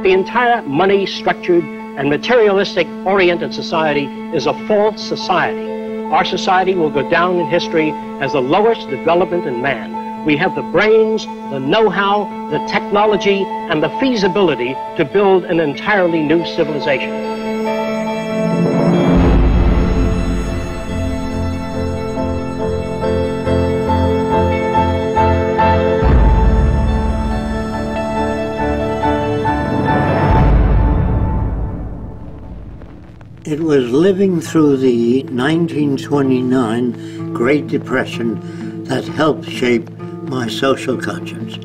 the entire money-structured and materialistic-oriented society is a false society. Our society will go down in history as the lowest development in man. We have the brains, the know-how, the technology, and the feasibility to build an entirely new civilization. It was living through the 1929 Great Depression that helped shape my social conscience.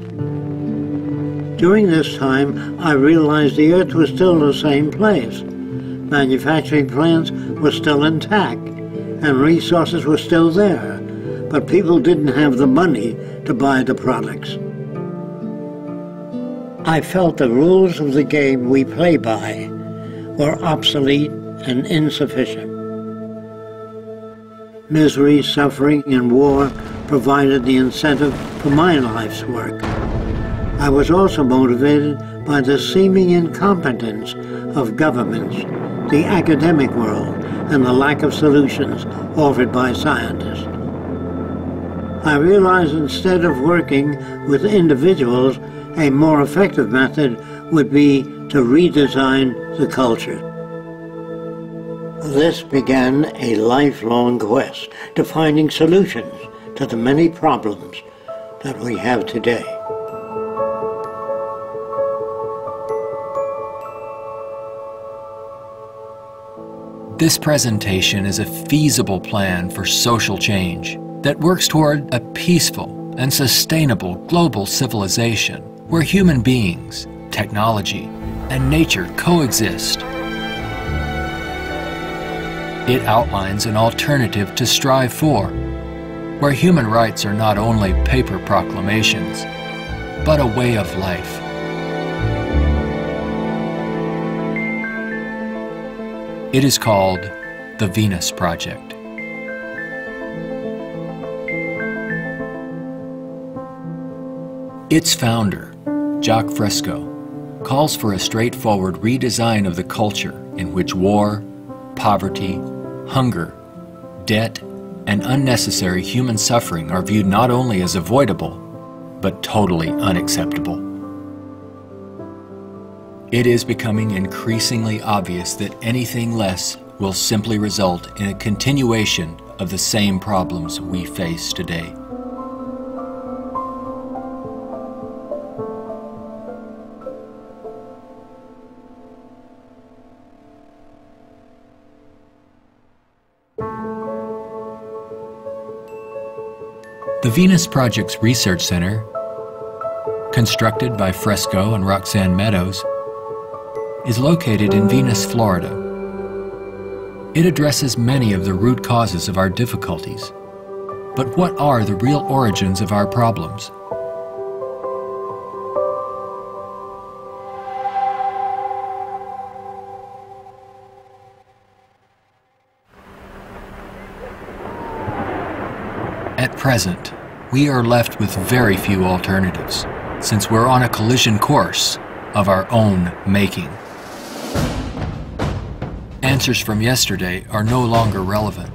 During this time, I realized the earth was still the same place. Manufacturing plants were still intact, and resources were still there, but people didn't have the money to buy the products. I felt the rules of the game we play by were obsolete and insufficient. Misery, suffering, and war provided the incentive for my life's work. I was also motivated by the seeming incompetence of governments, the academic world, and the lack of solutions offered by scientists. I realized instead of working with individuals, a more effective method would be to redesign the culture. This began a lifelong quest to finding solutions to the many problems that we have today. This presentation is a feasible plan for social change that works toward a peaceful and sustainable global civilization where human beings, technology, and nature coexist. It outlines an alternative to strive for, where human rights are not only paper proclamations, but a way of life. It is called the Venus Project. Its founder, Jacques Fresco, calls for a straightforward redesign of the culture in which war, poverty, hunger, debt, and unnecessary human suffering are viewed not only as avoidable, but totally unacceptable. It is becoming increasingly obvious that anything less will simply result in a continuation of the same problems we face today. The Venus Project's Research Center, constructed by Fresco and Roxanne Meadows, is located in Venus, Florida. It addresses many of the root causes of our difficulties. But what are the real origins of our problems? At present, we are left with very few alternatives, since we're on a collision course of our own making. Answers from yesterday are no longer relevant.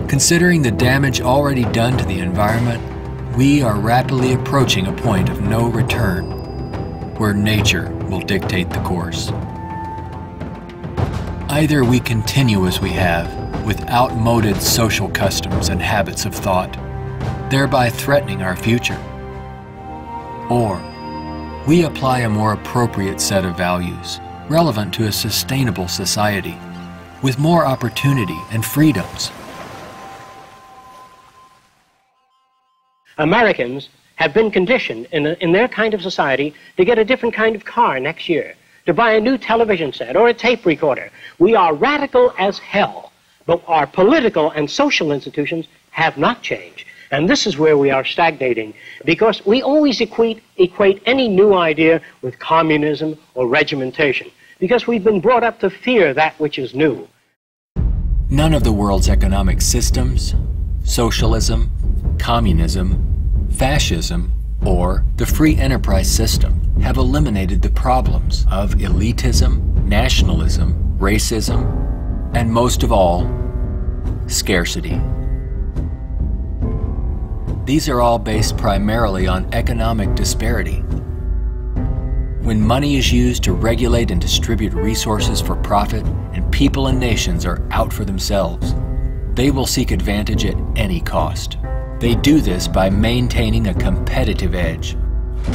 Considering the damage already done to the environment, we are rapidly approaching a point of no return, where nature will dictate the course. Either we continue as we have, with outmoded social customs and habits of thought, thereby threatening our future, or we apply a more appropriate set of values, relevant to a sustainable society, with more opportunity and freedoms. Americans have been conditioned in their kind of society to get a different kind of car next year, to buy a new television set or a tape recorder. We are radical as hell, but our political and social institutions have not changed. And this is where we are stagnating, because we always equate any new idea with communism or regimentation, because we've been brought up to fear that which is new. None of the world's economic systems, socialism, communism, fascism, or the free enterprise system have eliminated the problems of elitism, nationalism, racism, and most of all, scarcity. These are all based primarily on economic disparity. When money is used to regulate and distribute resources for profit, and people and nations are out for themselves, they will seek advantage at any cost. They do this by maintaining a competitive edge,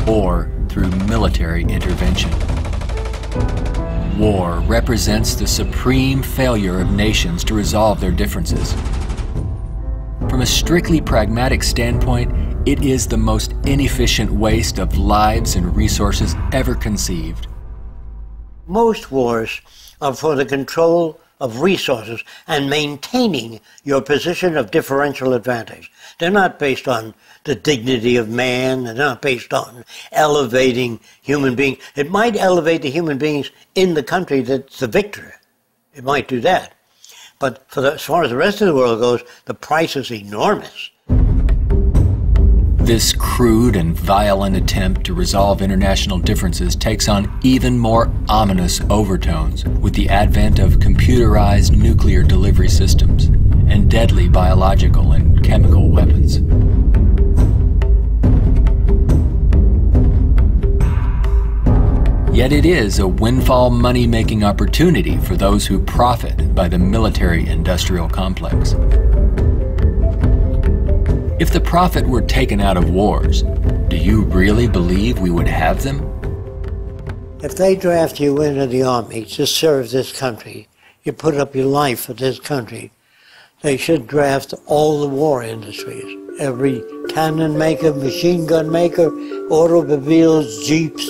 or through military intervention. War represents the supreme failure of nations to resolve their differences. From a strictly pragmatic standpoint, it is the most inefficient waste of lives and resources ever conceived. Most wars are for the control of resources and maintaining your position of differential advantage. They're not based on the dignity of man. They're not based on elevating human beings. It might elevate the human beings in the country that's the victor. It might do that. But as far as the rest of the world goes, the price is enormous. This crude and violent attempt to resolve international differences takes on even more ominous overtones with the advent of computerized nuclear delivery systems and deadly biological and chemical weapons. Yet it is a windfall money-making opportunity for those who profit by the military-industrial complex. If the profit were taken out of wars, do you really believe we would have them? If they draft you into the army to serve this country, you put up your life for this country, they should draft all the war industries. Every cannon maker, machine gun maker, automobiles, jeeps,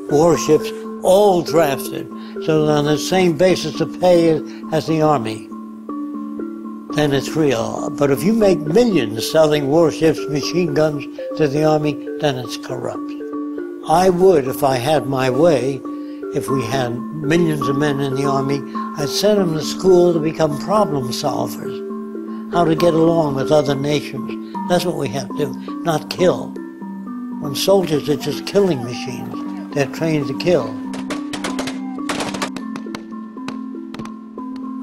warships, all drafted, so that on the same basis of pay as the army. Then it's real. But if you make millions selling warships, machine guns to the army, then it's corrupt. I would, if I had my way, if we had millions of men in the army, I'd send them to school to become problem solvers, how to get along with other nations. That's what we have to do, not kill. When soldiers are just killing machines, they're trained to kill.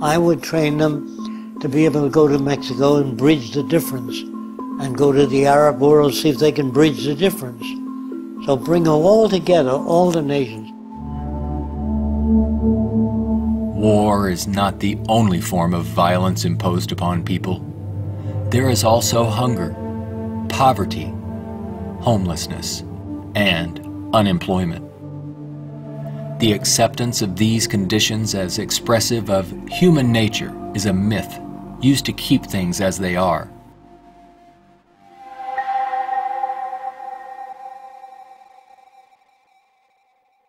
I would train them to be able to go to Mexico and bridge the difference, and go to the Arab world, see if they can bridge the difference. So bring them all together, all the nations. War is not the only form of violence imposed upon people. There is also hunger, poverty, homelessness, and unemployment. The acceptance of these conditions as expressive of human nature is a myth used to keep things as they are.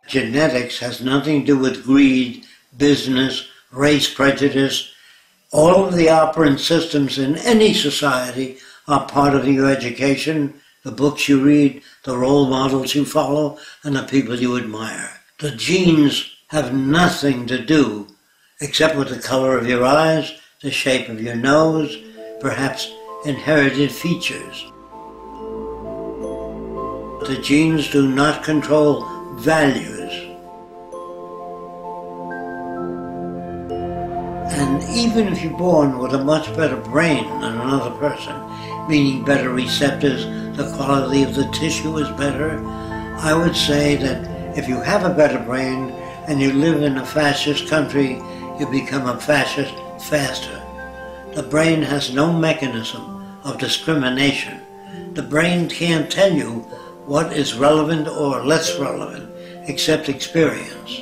Genetics has nothing to do with greed, business, race prejudice. All of the operant systems in any society are part of your education, the books you read, the role models you follow, and the people you admire. The genes have nothing to do except with the color of your eyes, the shape of your nose, perhaps inherited features. The genes do not control values. And even if you're born with a much better brain than another person, meaning better receptors, the quality of the tissue is better, I would say that if you have a better brain and you live in a fascist country, you become a fascist faster. The brain has no mechanism of discrimination. The brain can't tell you what is relevant or less relevant, except experience.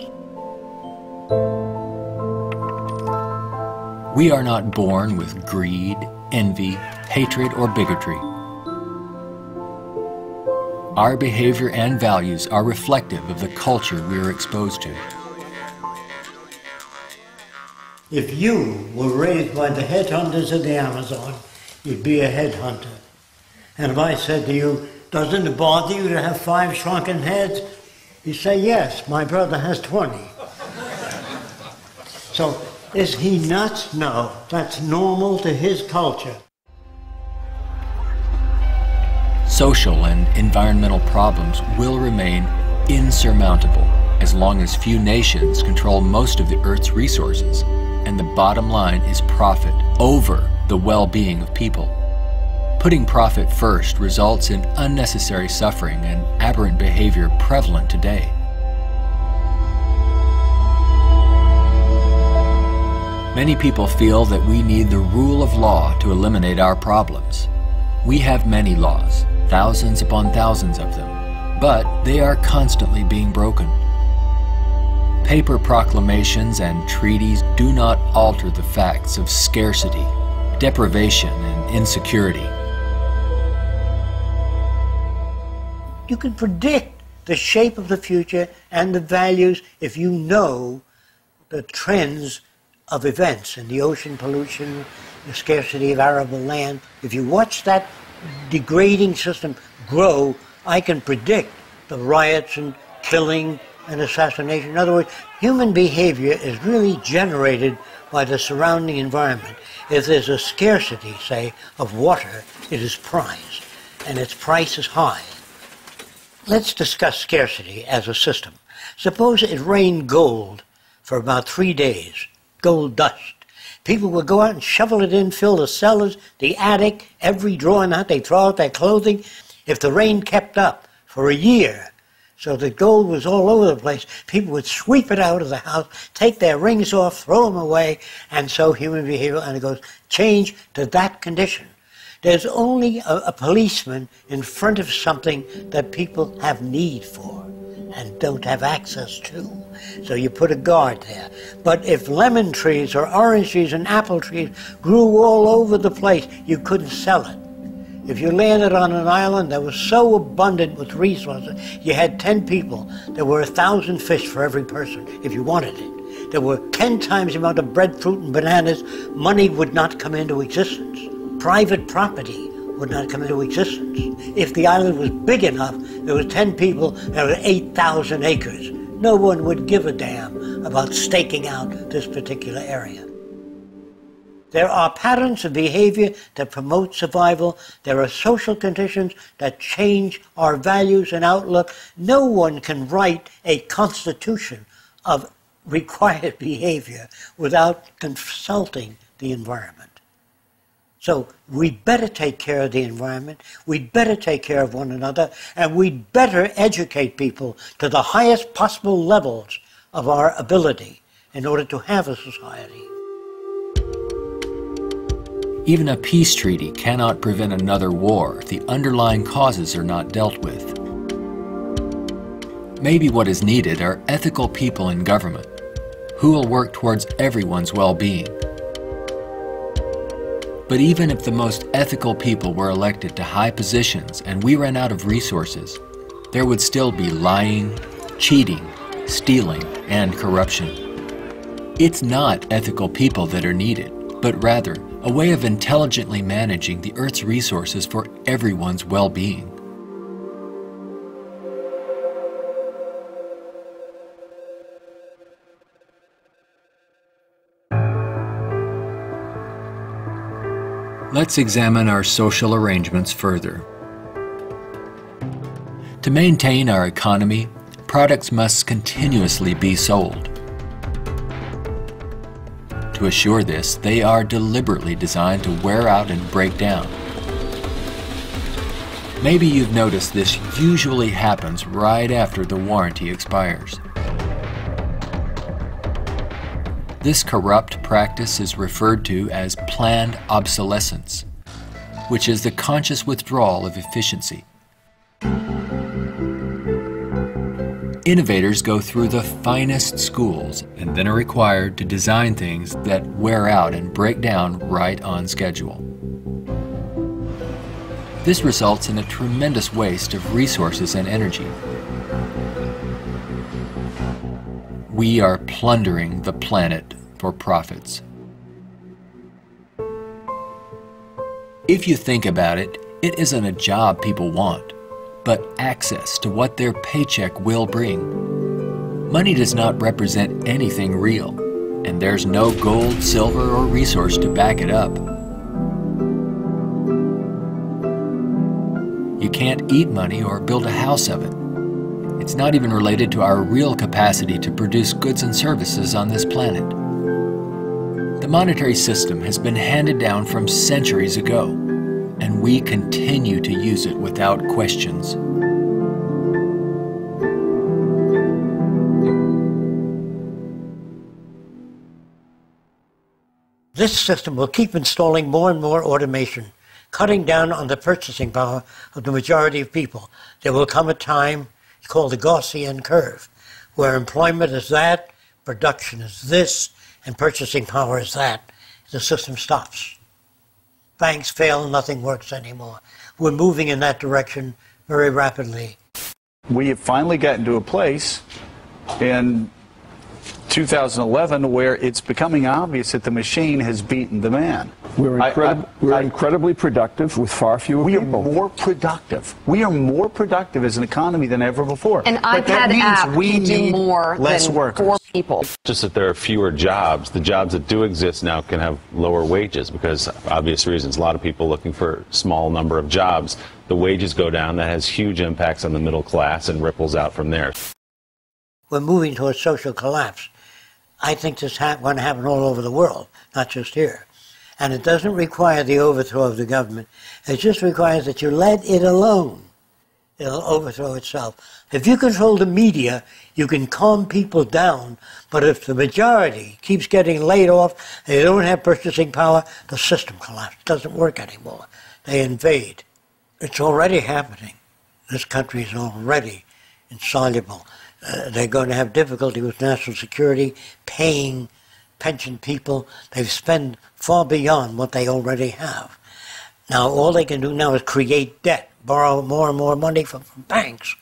We are not born with greed, envy, hatred, or bigotry. Our behavior and values are reflective of the culture we are exposed to. If you were raised by the headhunters of the Amazon, you'd be a headhunter. And if I said to you, doesn't it bother you to have 5 shrunken heads? You say, yes, my brother has 20. So, is he nuts? No, that's normal to his culture. social and environmental problems will remain insurmountable as long as few nations control most of the Earth's resources, and the bottom line is profit over the well-being of people. Putting profit first results in unnecessary suffering and aberrant behavior prevalent today. Many people feel that we need the rule of law to eliminate our problems. We have many laws, thousands upon thousands of them, but they are constantly being broken. Paper proclamations and treaties do not alter the facts of scarcity, deprivation, and insecurity. You can predict the shape of the future and the values if you know the trends of events in the ocean pollution, the scarcity of arable land. If you watch that degrading system grow, I can predict the riots and killing and assassination. In other words, human behavior is really generated by the surrounding environment. If there's a scarcity, say, of water, it is prized, and its price is high. Let's discuss scarcity as a system. Suppose it rained gold for about 3 days, gold dust. People would go out and shovel it in, fill the cellars, the attic, every drawer in that. They throw out their clothing. If the rain kept up for a year, so the gold was all over the place, people would sweep it out of the house, take their rings off, throw them away, and so human behavior undergoes change to that condition. There's only a policeman in front of something that people have need for and don't have access to. So you put a guard there. But if lemon trees or orange trees and apple trees grew all over the place, you couldn't sell it. If you landed on an island that was so abundant with resources, you had 10 people, there were 1,000 fish for every person if you wanted it. There were 10 times the amount of breadfruit and bananas, money would not come into existence. Private property would not come into existence. If the island was big enough, there was 10 people, there were 8,000 acres. No one would give a damn about staking out this particular area. There are patterns of behavior that promote survival. There are social conditions that change our values and outlook. No one can write a constitution of required behavior without consulting the environment. So we'd better take care of the environment, we'd better take care of one another, and we'd better educate people to the highest possible levels of our ability in order to have a society. Even a peace treaty cannot prevent another war if the underlying causes are not dealt with. Maybe what is needed are ethical people in government who will work towards everyone's well-being. But even if the most ethical people were elected to high positions and we ran out of resources, there would still be lying, cheating, stealing, and corruption. It's not ethical people that are needed, but rather a way of intelligently managing the Earth's resources for everyone's well-being. Let's examine our social arrangements further. To maintain our economy, products must continuously be sold. To assure this, they are deliberately designed to wear out and break down. Maybe you've noticed this usually happens right after the warranty expires. This corrupt practice is referred to as planned obsolescence, which is the conscious withdrawal of efficiency. Innovators go through the finest schools and then are required to design things that wear out and break down right on schedule. This results in a tremendous waste of resources and energy. We are plundering the planet for profits. If you think about it, it isn't a job people want, but access to what their paycheck will bring. Money does not represent anything real, and there's no gold, silver, or resource to back it up. You you can't eat money or build a house of it. It's not even related to our real capacity to produce goods and services on this planet. The monetary system has been handed down from centuries ago, and we continue to use it without questions. This system will keep installing more and more automation, cutting down on the purchasing power of the majority of people. There will come a time called the Gaussian curve, where employment is that, production is this, and purchasing power is that. The system stops. Banks fail, nothing works anymore. We're moving in that direction very rapidly. We have finally gotten to a place in 2011 where it's becoming obvious that the machine has beaten the man. We're incredibly productive with far fewer people. We are more productive. We are more productive as an economy than ever before. An iPad app can do more than workers. 4 people. Just that there are fewer jobs. The jobs that do exist now can have lower wages because, for obvious reasons, a lot of people looking for a small number of jobs. The wages go down. That has huge impacts on the middle class and ripples out from there. We're moving towards social collapse. I think this is going to happen all over the world, not just here. And it doesn't require the overthrow of the government. It just requires that you let it alone. It'll overthrow itself. If you control the media, you can calm people down. But if the majority keeps getting laid off, they don't have purchasing power, the system collapses. It doesn't work anymore. They invade. It's already happening. This country is already insoluble. They're going to have difficulty with national security, paying pension people. They've spent far beyond what they already have. Now, all they can do now is create debt, borrow more and more money from banks.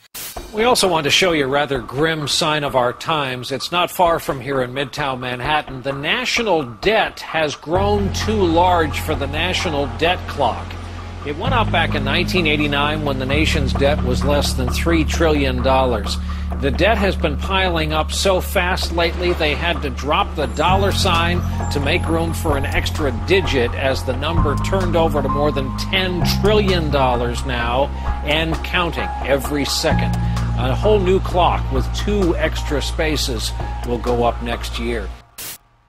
We also want to show you a rather grim sign of our times. It's not far from here in Midtown Manhattan. The national debt has grown too large for the national debt clock. It went up back in 1989 when the nation's debt was less than $3 trillion. The debt has been piling up so fast lately they had to drop the dollar sign to make room for an extra digit as the number turned over to more than $10 trillion now and counting every second. A whole new clock with 2 extra spaces will go up next year.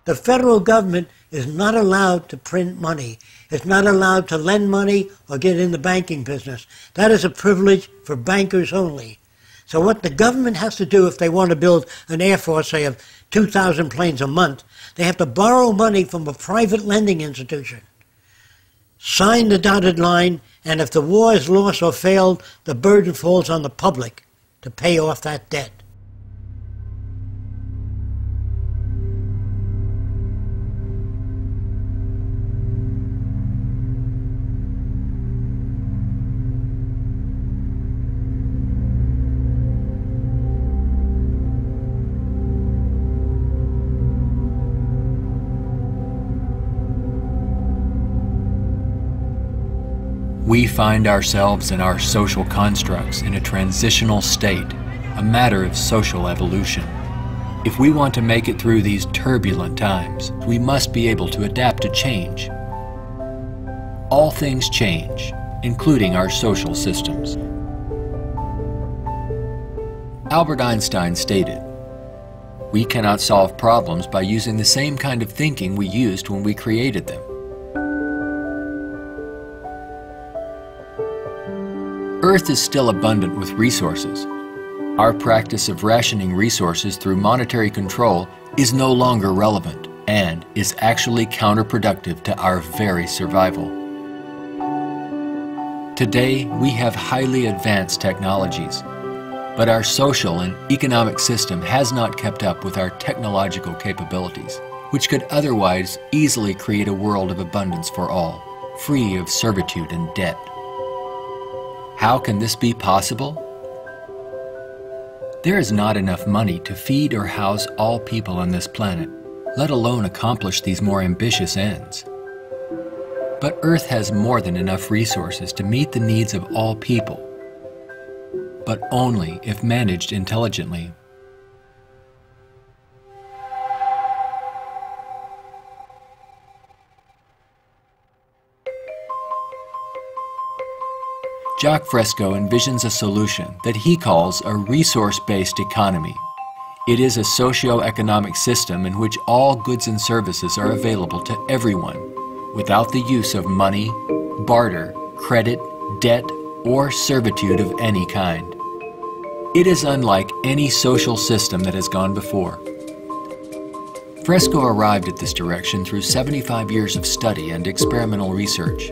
The federal government is not allowed to print money. It's not allowed to lend money or get in the banking business. That is a privilege for bankers only. So what the government has to do if they want to build an air force, say, of 2,000 planes a month, they have to borrow money from a private lending institution, sign the dotted line, and if the war is lost or failed, the burden falls on the public to pay off that debt. We find ourselves and our social constructs in a transitional state, a matter of social evolution. If we want to make it through these turbulent times, we must be able to adapt to change. All things change, including our social systems. Albert Einstein stated, "We cannot solve problems by using the same kind of thinking we used when we created them." Earth is still abundant with resources. Our practice of rationing resources through monetary control is no longer relevant and is actually counterproductive to our very survival. Today, we have highly advanced technologies, but our social and economic system has not kept up with our technological capabilities, which could otherwise easily create a world of abundance for all, free of servitude and debt. How can this be possible? There is not enough money to feed or house all people on this planet, let alone accomplish these more ambitious ends. But Earth has more than enough resources to meet the needs of all people, but only if managed intelligently. Jacques Fresco envisions a solution that he calls a resource-based economy. It is a socio-economic system in which all goods and services are available to everyone, without the use of money, barter, credit, debt, or servitude of any kind. It is unlike any social system that has gone before. Fresco arrived at this direction through 75 years of study and experimental research.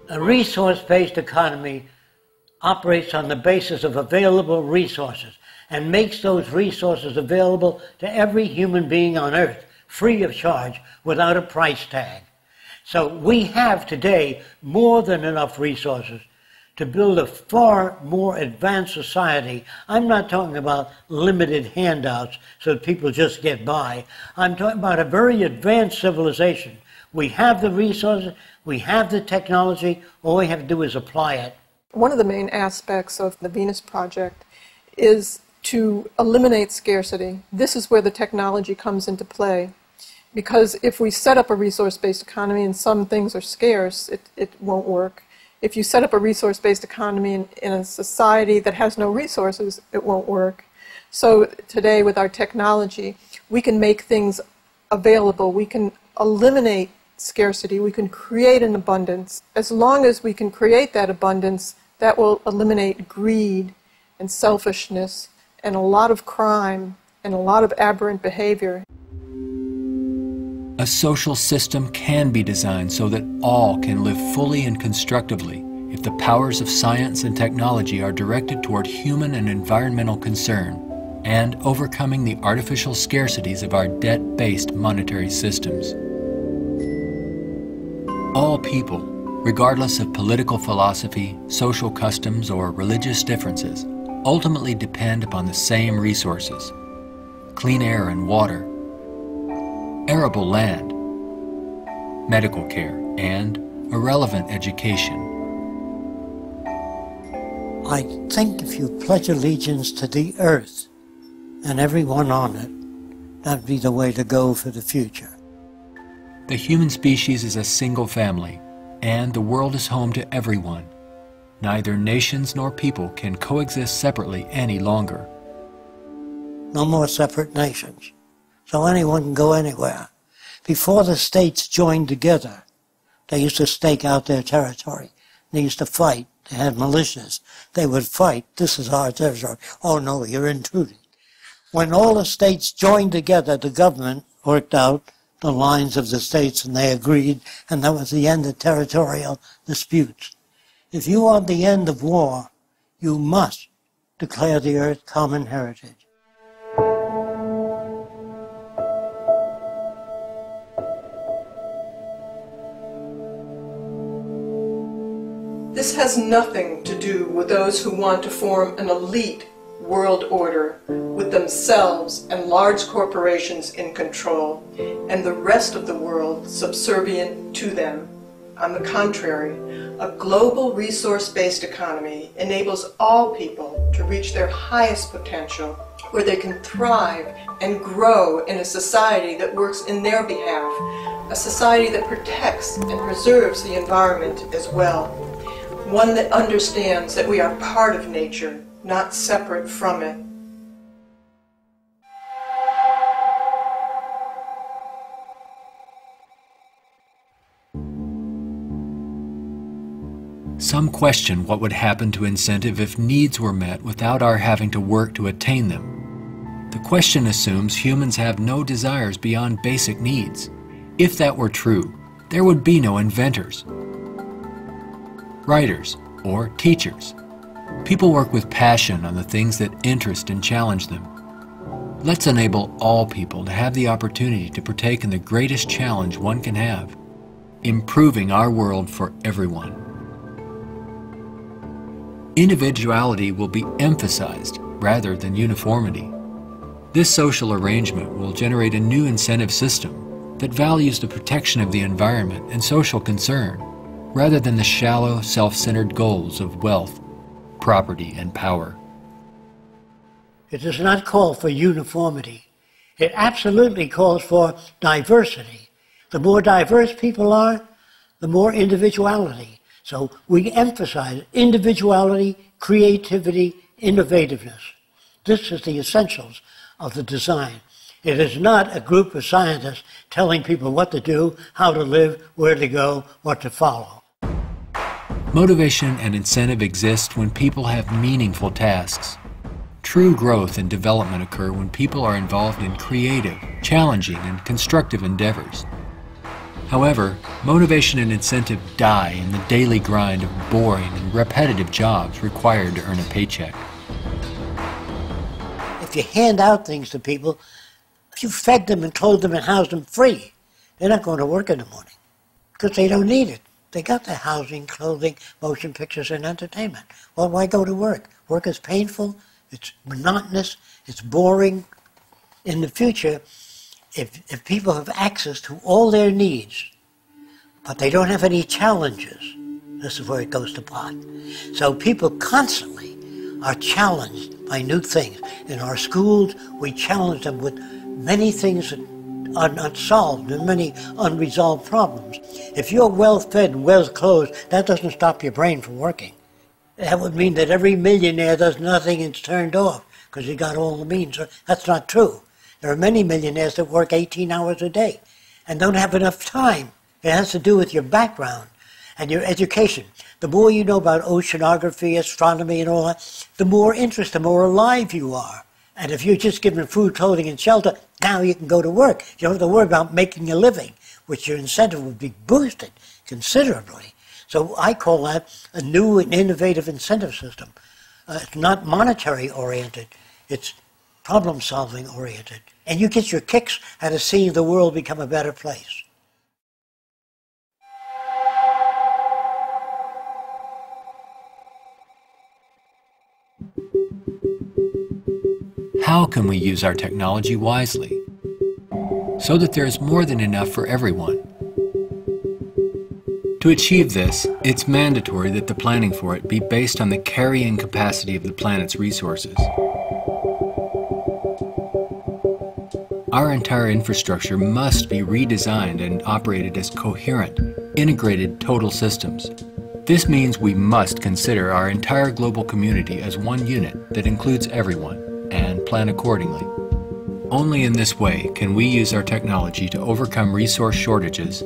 A resource-based economy operates on the basis of available resources and makes those resources available to every human being on earth, free of charge, without a price tag. So we have today more than enough resources to build a far more advanced society. I'm not talking about limited handouts so that people just get by. I'm talking about a very advanced civilization. We have the resources, we have the technology, all we have to do is apply it. One of the main aspects of the Venus Project is to eliminate scarcity. This is where the technology comes into play. Because if we set up a resource-based economy and some things are scarce, it won't work. If you set up a resource-based economy in a society that has no resources, it won't work. So today with our technology, we can make things available. We can eliminate scarcity. We can create an abundance. As long as we can create that abundance, that will eliminate greed and selfishness and a lot of crime and a lot of aberrant behavior. A social system can be designed so that all can live fully and constructively if the powers of science and technology are directed toward human and environmental concern and overcoming the artificial scarcities of our debt-based monetary systems. All people, regardless of political philosophy, social customs, or religious differences, ultimately depend upon the same resources: clean air and water, arable land, medical care, and a relevant education. I think if you pledge allegiance to the earth and everyone on it, that'd be the way to go for the future. The human species is a single family, and the world is home to everyone. Neither nations nor people can coexist separately any longer. No more separate nations, so anyone can go anywhere. Before the states joined together, they used to stake out their territory. They used to fight. They had militias. They would fight. This is our territory. Oh no, you're intruding. When all the states joined together, the government worked out the lines of the states and they agreed, and that was the end of territorial disputes. If you want the end of war, you must declare the earth common heritage. This has nothing to do with those who want to form an elite world order with themselves and large corporations in control and the rest of the world subservient to them. On the contrary, a global resource-based economy enables all people to reach their highest potential, where they can thrive and grow in a society that works in their behalf, a society that protects and preserves the environment as well, one that understands that we are part of nature, not separate from it. Some question what would happen to incentive if needs were met without our having to work to attain them. The question assumes humans have no desires beyond basic needs. If that were true, there would be no inventors, writers, or teachers. People work with passion on the things that interest and challenge them. Let's enable all people to have the opportunity to partake in the greatest challenge one can have, improving our world for everyone. Individuality will be emphasized rather than uniformity. This social arrangement will generate a new incentive system that values the protection of the environment and social concern, rather than the shallow, self-centered goals of wealth, property, and power. It does not call for uniformity. It absolutely calls for diversity. The more diverse people are, the more individuality. So we emphasize individuality, creativity, innovativeness. This is the essentials of the design. It is not a group of scientists telling people what to do, how to live, where to go, what to follow. Motivation and incentive exist when people have meaningful tasks. True growth and development occur when people are involved in creative, challenging, and constructive endeavors. However, motivation and incentive die in the daily grind of boring and repetitive jobs required to earn a paycheck. If you hand out things to people, if you fed them and clothed them and housed them free, they're not going to work in the morning because they don't need it. They got their housing, clothing, motion pictures, and entertainment. Well, why go to work? Work is painful, it's monotonous, it's boring. In the future, if people have access to all their needs, but they don't have any challenges, this is where it goes to pot. So people constantly are challenged by new things. In our schools, we challenge them with many things that are not solved and many unresolved problems. If you're well-fed and well-clothed, that doesn't stop your brain from working. That would mean that every millionaire does nothing and is turned off because he got all the means. That's not true. There are many millionaires that work 18 hours a day and don't have enough time. It has to do with your background and your education. The more you know about oceanography, astronomy, and all that, the more interest, the more alive you are. And if you're just given food, clothing, and shelter, now you can go to work. You don't have to worry about making a living, which your incentive would be boosted considerably. So I call that a new and innovative incentive system. It's not monetary oriented, it's problem solving oriented. And you get your kicks out of seeing the world become a better place. How can we use our technology wisely so that there is more than enough for everyone? To achieve this, it's mandatory that the planning for it be based on the carrying capacity of the planet's resources. Our entire infrastructure must be redesigned and operated as coherent, integrated total systems. This means we must consider our entire global community as one unit that includes everyone and plan accordingly. Only in this way can we use our technology to overcome resource shortages,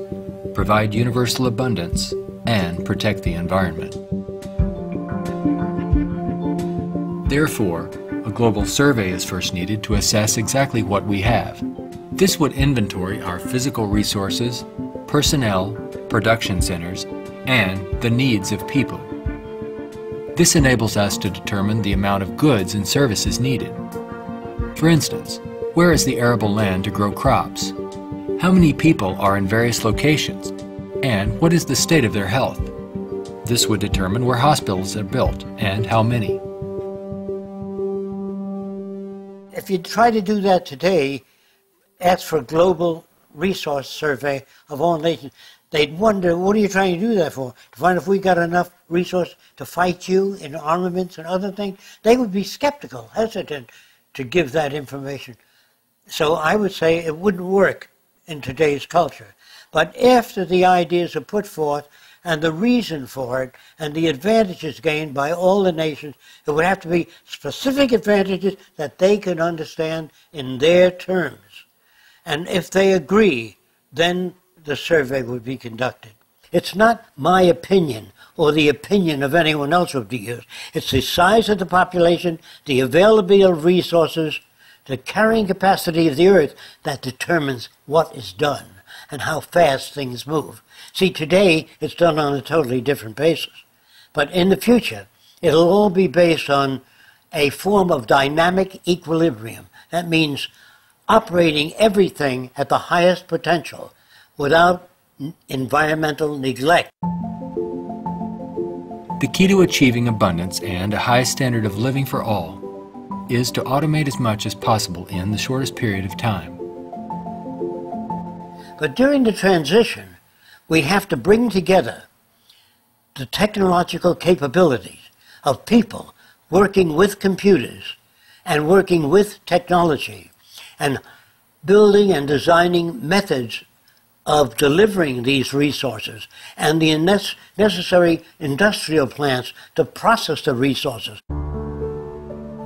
provide universal abundance, and protect the environment. Therefore, a global survey is first needed to assess exactly what we have. This would inventory our physical resources, personnel, production centers, and the needs of people. This enables us to determine the amount of goods and services needed. For instance, where is the arable land to grow crops? How many people are in various locations? And what is the state of their health? This would determine where hospitals are built and how many. If you try to do that today, ask for a global resource survey of all nations, they'd wonder, what are you trying to do that for? To find if we got enough resource to fight you in armaments and other things? They would be skeptical, hesitant to give that information. So I would say it wouldn't work in today's culture. But after the ideas are put forth and the reason for it and the advantages gained by all the nations, it would have to be specific advantages that they can understand in their terms. And if they agree, then the survey would be conducted. It's not my opinion or the opinion of anyone else would be used. It's the size of the population, the availability of resources, the carrying capacity of the earth that determines what is done and how fast things move. See, today it's done on a totally different basis. But in the future, it'll all be based on a form of dynamic equilibrium. That means operating everything at the highest potential without environmental neglect. The key to achieving abundance and a high standard of living for all is to automate as much as possible in the shortest period of time. But during the transition, we have to bring together the technological capabilities of people working with computers and working with technology and building and designing methods of delivering these resources and the necessary industrial plants to process the resources.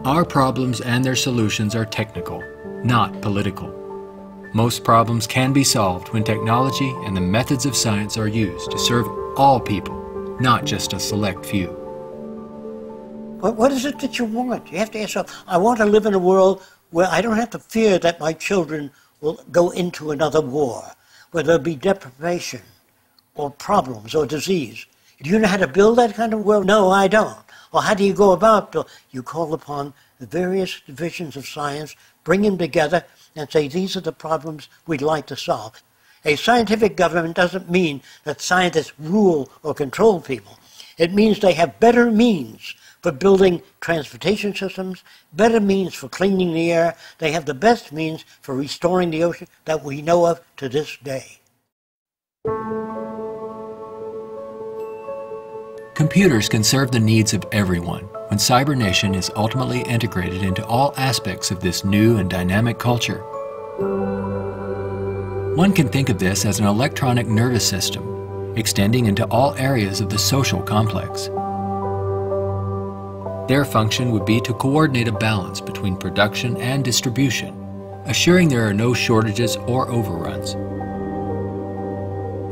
Our problems and their solutions are technical, not political. Most problems can be solved when technology and the methods of science are used to serve all people, not just a select few. But what is it that you want? You have to ask yourself, I want to live in a world where I don't have to fear that my children will go into another war, where there'll be deprivation or problems or disease. Do you know how to build that kind of world? No, I don't. Well, how do you go about it? You call upon the various divisions of science, bring them together, and say, these are the problems we'd like to solve. A scientific government doesn't mean that scientists rule or control people. It means they have better means for building transportation systems, better means for cleaning the air. They have the best means for restoring the ocean that we know of to this day. Computers can serve the needs of everyone when CyberNation is ultimately integrated into all aspects of this new and dynamic culture. One can think of this as an electronic nervous system, extending into all areas of the social complex. Their function would be to coordinate a balance between production and distribution, assuring there are no shortages or overruns.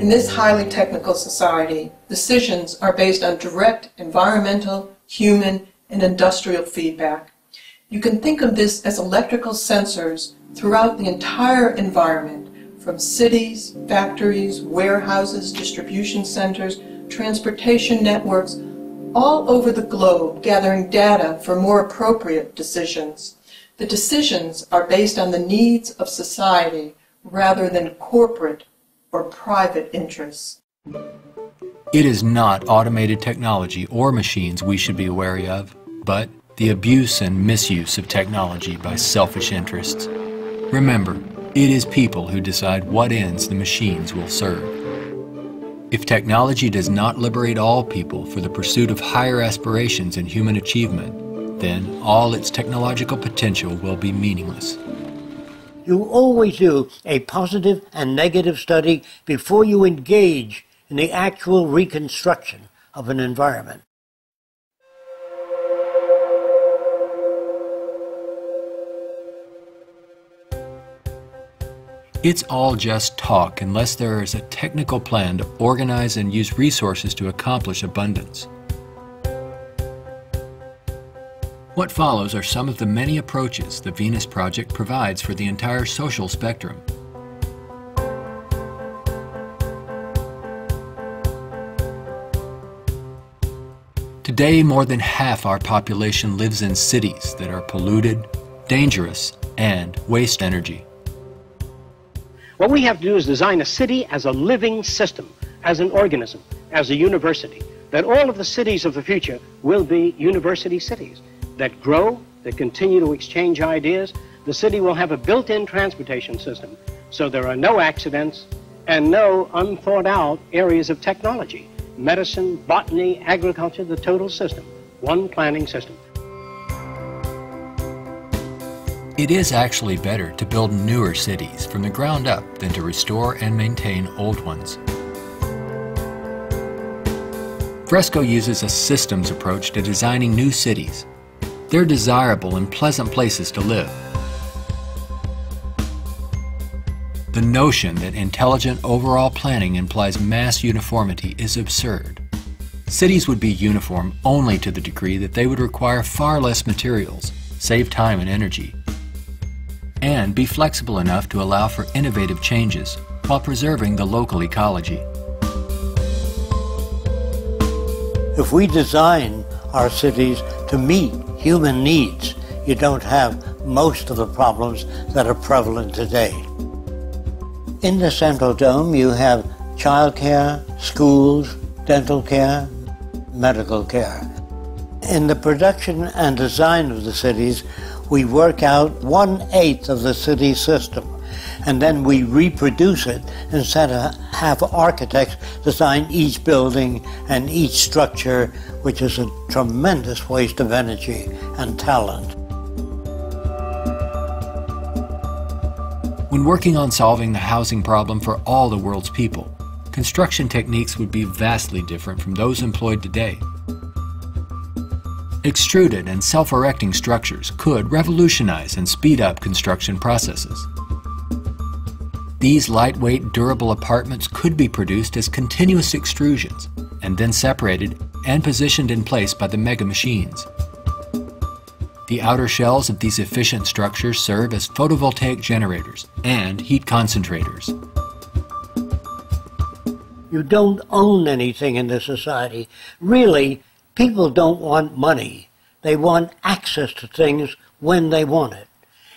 In this highly technical society, decisions are based on direct environmental, human, and industrial feedback. You can think of this as electrical sensors throughout the entire environment, from cities, factories, warehouses, distribution centers, transportation networks, all over the globe, gathering data for more appropriate decisions. The decisions are based on the needs of society rather than corporate or private interests. It is not automated technology or machines we should be wary of, but the abuse and misuse of technology by selfish interests. Remember, it is people who decide what ends the machines will serve. If technology does not liberate all people for the pursuit of higher aspirations in human achievement, then all its technological potential will be meaningless. You always do a positive and negative study before you engage in the actual reconstruction of an environment. It's all just talk unless there is a technical plan to organize and use resources to accomplish abundance. What follows are some of the many approaches the Venus Project provides for the entire social spectrum. Today, more than half our population lives in cities that are polluted, dangerous, and waste energy. What we have to do is design a city as a living system, as an organism, as a university, that all of the cities of the future will be university cities that grow, that continue to exchange ideas. The city will have a built-in transportation system, so there are no accidents and no unthought out areas of technology. Medicine, botany, agriculture, the total system. One planning system. It is actually better to build newer cities from the ground up than to restore and maintain old ones. Fresco uses a systems approach to designing new cities. They're desirable and pleasant places to live. The notion that intelligent overall planning implies mass uniformity is absurd. Cities would be uniform only to the degree that they would require far less materials, save time and energy, and be flexible enough to allow for innovative changes while preserving the local ecology. If we design our cities to meet human needs, you don't have most of the problems that are prevalent today. In the Central Dome, you have childcare, schools, dental care, medical care. In the production and design of the cities, we work out 1/8 of the city system, and then we reproduce it instead of have architects design each building and each structure, which is a tremendous waste of energy and talent. When working on solving the housing problem for all the world's people, construction techniques would be vastly different from those employed today. Extruded and self-erecting structures could revolutionize and speed up construction processes. These lightweight, durable apartments could be produced as continuous extrusions and then separated and positioned in place by the mega machines. The outer shells of these efficient structures serve as photovoltaic generators and heat concentrators. You don't own anything in this society. Really, people don't want money. They want access to things when they want it.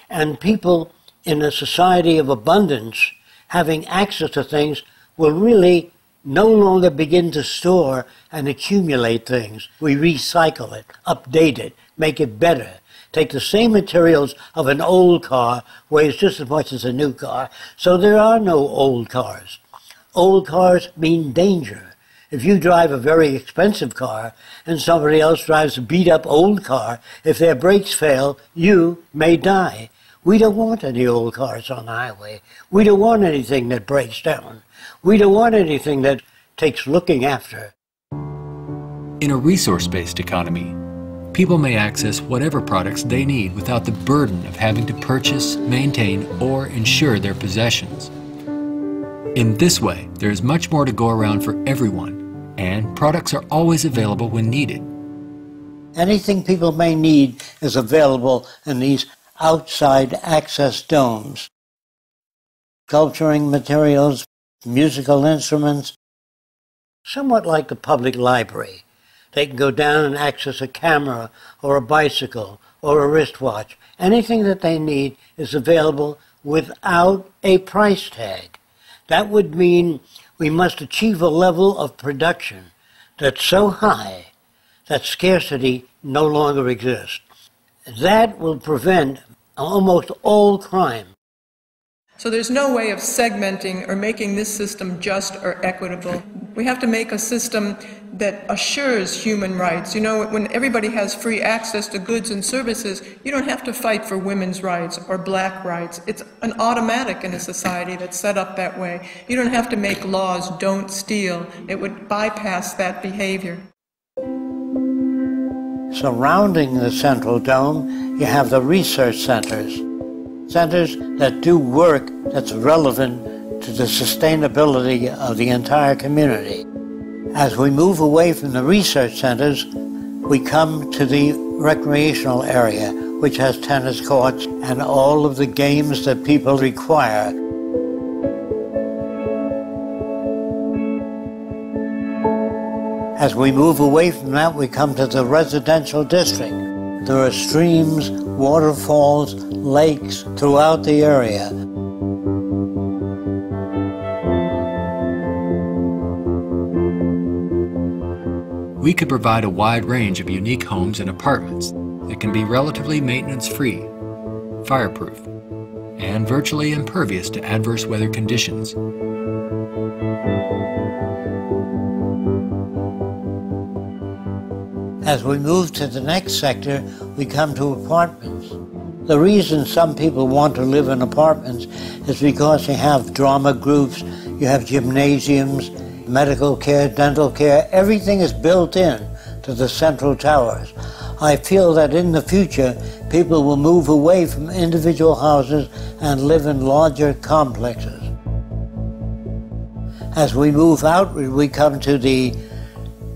And people in a society of abundance, having access to things, will really no longer begin to store and accumulate things. We recycle it, update it, make it better. Take the same materials of an old car, weighs just as much as a new car, so there are no old cars. Old cars mean danger. If you drive a very expensive car and somebody else drives a beat-up old car, if their brakes fail, you may die. We don't want any old cars on the highway. We don't want anything that breaks down. We don't want anything that takes looking after. In a resource-based economy, people may access whatever products they need without the burden of having to purchase, maintain, or insure their possessions. In this way, there is much more to go around for everyone, and products are always available when needed. Anything people may need is available in these outside access domes. Sculpturing materials, musical instruments, somewhat like the public library. They can go down and access a camera or a bicycle or a wristwatch. Anything that they need is available without a price tag. That would mean we must achieve a level of production that's so high that scarcity no longer exists. That will prevent almost all crime. So there's no way of segmenting or making this system just or equitable. We have to make a system that assures human rights. You know, when everybody has free access to goods and services, you don't have to fight for women's rights or black rights. It's an automatic in a society that's set up that way. You don't have to make laws, don't steal. It would bypass that behavior. Surrounding the central dome, you have the research centers. Centers that do work that's relevant to the sustainability of the entire community. As we move away from the research centers, we come to the recreational area, which has tennis courts and all of the games that people require. As we move away from that, we come to the residential district. There are streams, waterfalls, lakes throughout the area. We could provide a wide range of unique homes and apartments that can be relatively maintenance-free, fireproof, and virtually impervious to adverse weather conditions. As we move to the next sector, we come to apartments. The reason some people want to live in apartments is because you have drama groups, you have gymnasiums, medical care, dental care, everything is built in to the central towers. I feel that in the future, people will move away from individual houses and live in larger complexes. As we move outward, we come to the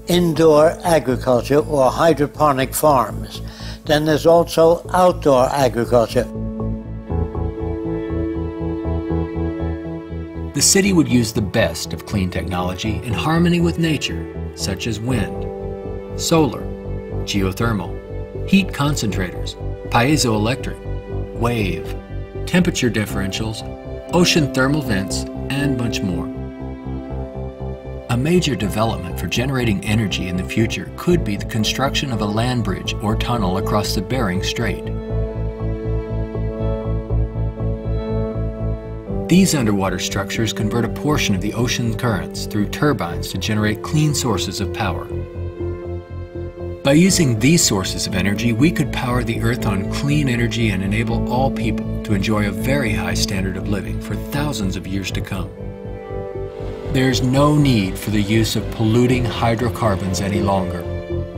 indoor agriculture or hydroponic farms. Then there's also outdoor agriculture. The city would use the best of clean technology in harmony with nature, such as wind, solar, geothermal, heat concentrators, piezoelectric, wave, temperature differentials, ocean thermal vents, and much more. A major development for generating energy in the future could be the construction of a land bridge or tunnel across the Bering Strait. These underwater structures convert a portion of the ocean currents through turbines to generate clean sources of power. By using these sources of energy, we could power the Earth on clean energy and enable all people to enjoy a very high standard of living for thousands of years to come. There's no need for the use of polluting hydrocarbons any longer.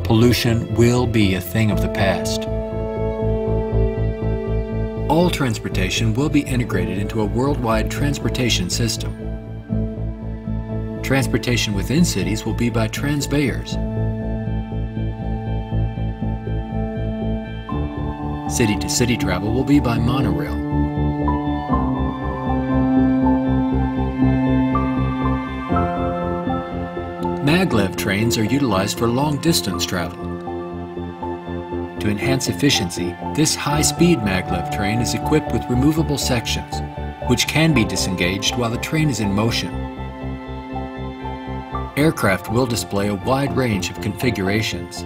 Pollution will be a thing of the past. All transportation will be integrated into a worldwide transportation system. Transportation within cities will be by transveyors. City-to-city travel will be by monorail. Maglev trains are utilized for long-distance travel. To enhance efficiency, this high-speed maglev train is equipped with removable sections, which can be disengaged while the train is in motion. Aircraft will display a wide range of configurations.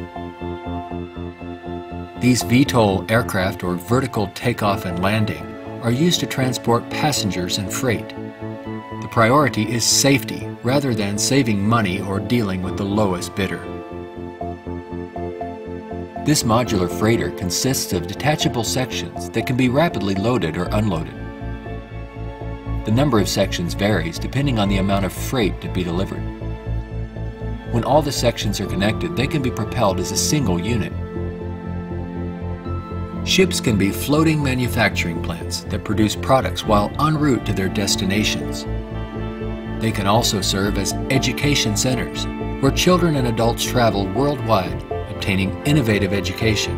These VTOL aircraft, or vertical takeoff and landing, are used to transport passengers and freight. The priority is safety rather than saving money or dealing with the lowest bidder. This modular freighter consists of detachable sections that can be rapidly loaded or unloaded. The number of sections varies depending on the amount of freight to be delivered. When all the sections are connected, they can be propelled as a single unit. Ships can be floating manufacturing plants that produce products while en route to their destinations. They can also serve as education centers, where children and adults travel worldwide, obtaining innovative education,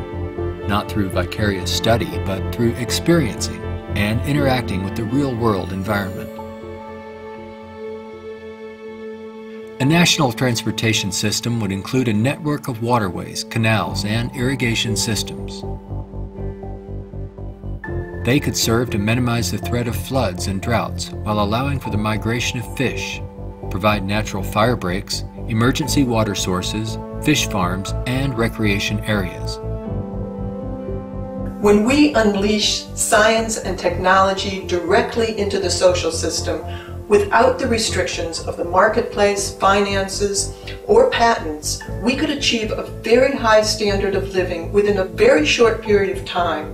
not through vicarious study, but through experiencing and interacting with the real-world environment. A national transportation system would include a network of waterways, canals, and irrigation systems. They could serve to minimize the threat of floods and droughts while allowing for the migration of fish, provide natural fire breaks, emergency water sources, fish farms, and recreation areas. When we unleash science and technology directly into the social system without the restrictions of the marketplace, finances, or patents, we could achieve a very high standard of living within a very short period of time.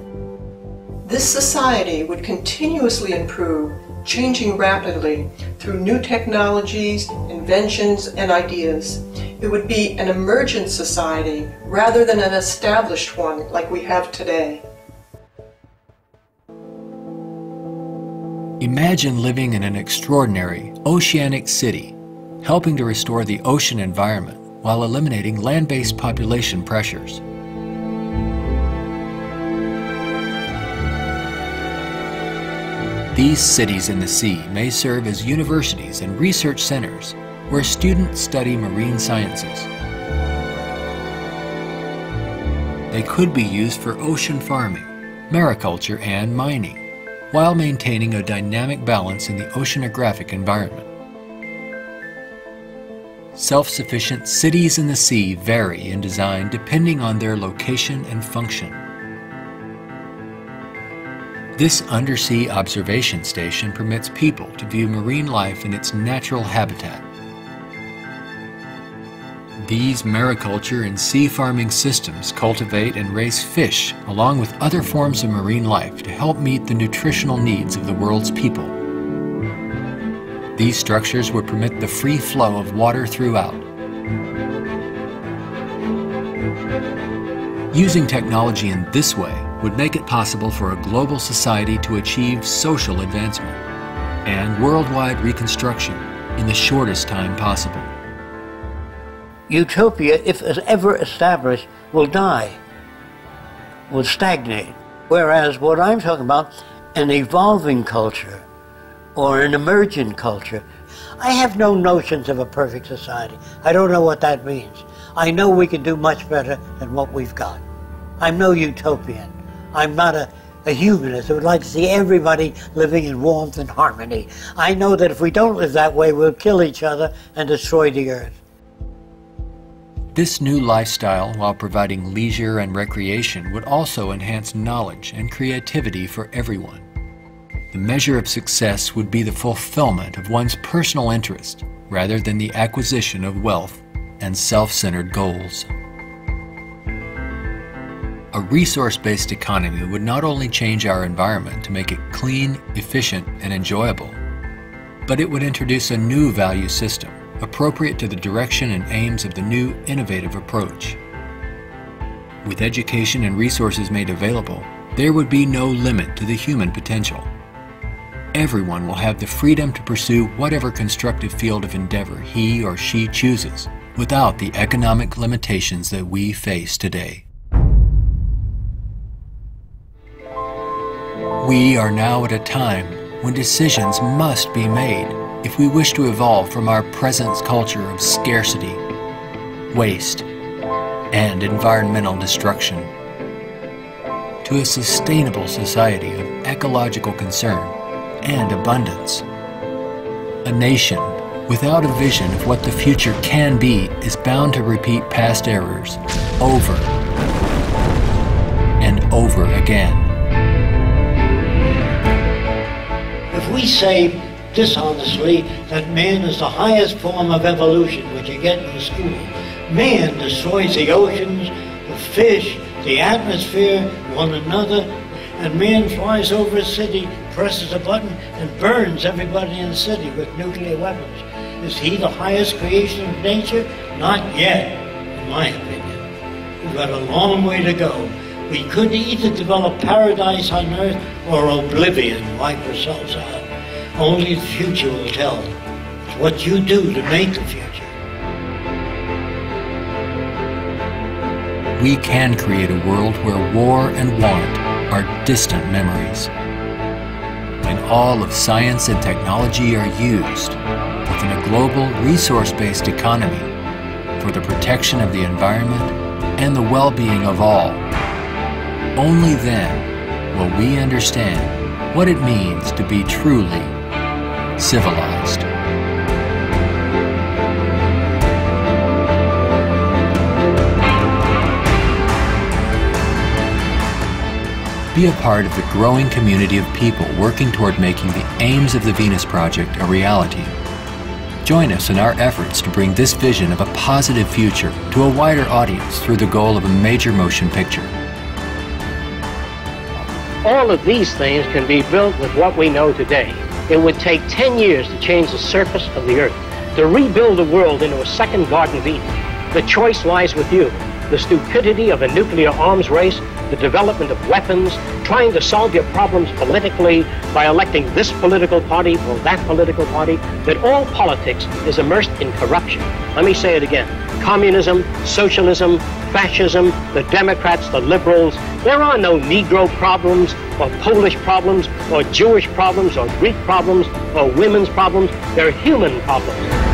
This society would continuously improve, changing rapidly through new technologies, inventions, and ideas. It would be an emergent society rather than an established one like we have today. Imagine living in an extraordinary oceanic city, helping to restore the ocean environment while eliminating land-based population pressures. These cities in the sea may serve as universities and research centers where students study marine sciences. They could be used for ocean farming, mariculture, and mining, while maintaining a dynamic balance in the oceanographic environment. Self-sufficient cities in the sea vary in design depending on their location and function. This undersea observation station permits people to view marine life in its natural habitat. These mariculture and sea farming systems cultivate and raise fish along with other forms of marine life to help meet the nutritional needs of the world's people. These structures would permit the free flow of water throughout. Using technology in this way would make it possible for a global society to achieve social advancement and worldwide reconstruction in the shortest time possible. Utopia, if it's ever established, will die, will stagnate. Whereas what I'm talking about, an evolving culture or an emergent culture, I have no notions of a perfect society. I don't know what that means. I know we can do much better than what we've got. I'm no utopian. I'm not a humanist who would like to see everybody living in warmth and harmony. I know that if we don't live that way, we'll kill each other and destroy the earth. This new lifestyle, while providing leisure and recreation, would also enhance knowledge and creativity for everyone. The measure of success would be the fulfillment of one's personal interest, rather than the acquisition of wealth and self-centered goals. A resource-based economy would not only change our environment to make it clean, efficient, and enjoyable, but it would introduce a new value system appropriate to the direction and aims of the new innovative approach. With education and resources made available, there would be no limit to the human potential. Everyone will have the freedom to pursue whatever constructive field of endeavor he or she chooses, without the economic limitations that we face today. We are now at a time when decisions must be made if we wish to evolve from our present culture of scarcity, waste, and environmental destruction to a sustainable society of ecological concern and abundance. A nation without a vision of what the future can be is bound to repeat past errors over and over again. If we say dishonestly that man is the highest form of evolution which you get in the school, man destroys the oceans, the fish, the atmosphere, one another, and man flies over a city, presses a button, and burns everybody in the city with nuclear weapons. Is he the highest creation of nature? Not yet, in my opinion. We've got a long way to go. We could either develop paradise on earth or oblivion, wipe ourselves out. Only the future will tell. It's what you do to make the future. We can create a world where war and want are distant memories, when all of science and technology are used within a global resource-based economy for the protection of the environment and the well-being of all. Only then will we understand what it means to be truly civilized. Be a part of the growing community of people working toward making the aims of the Venus Project a reality. Join us in our efforts to bring this vision of a positive future to a wider audience through the goal of a major motion picture. All of these things can be built with what we know today. It would take 10 years to change the surface of the earth, to rebuild the world into a second Garden of Eden. The choice lies with you. The stupidity of a nuclear arms race, the development of weapons, trying to solve your problems politically by electing this political party or that political party, that all politics is immersed in corruption. Let me say it again. Communism, socialism, fascism, the Democrats, the liberals, there are no Negro problems or Polish problems or Jewish problems or Greek problems or women's problems. They're human problems.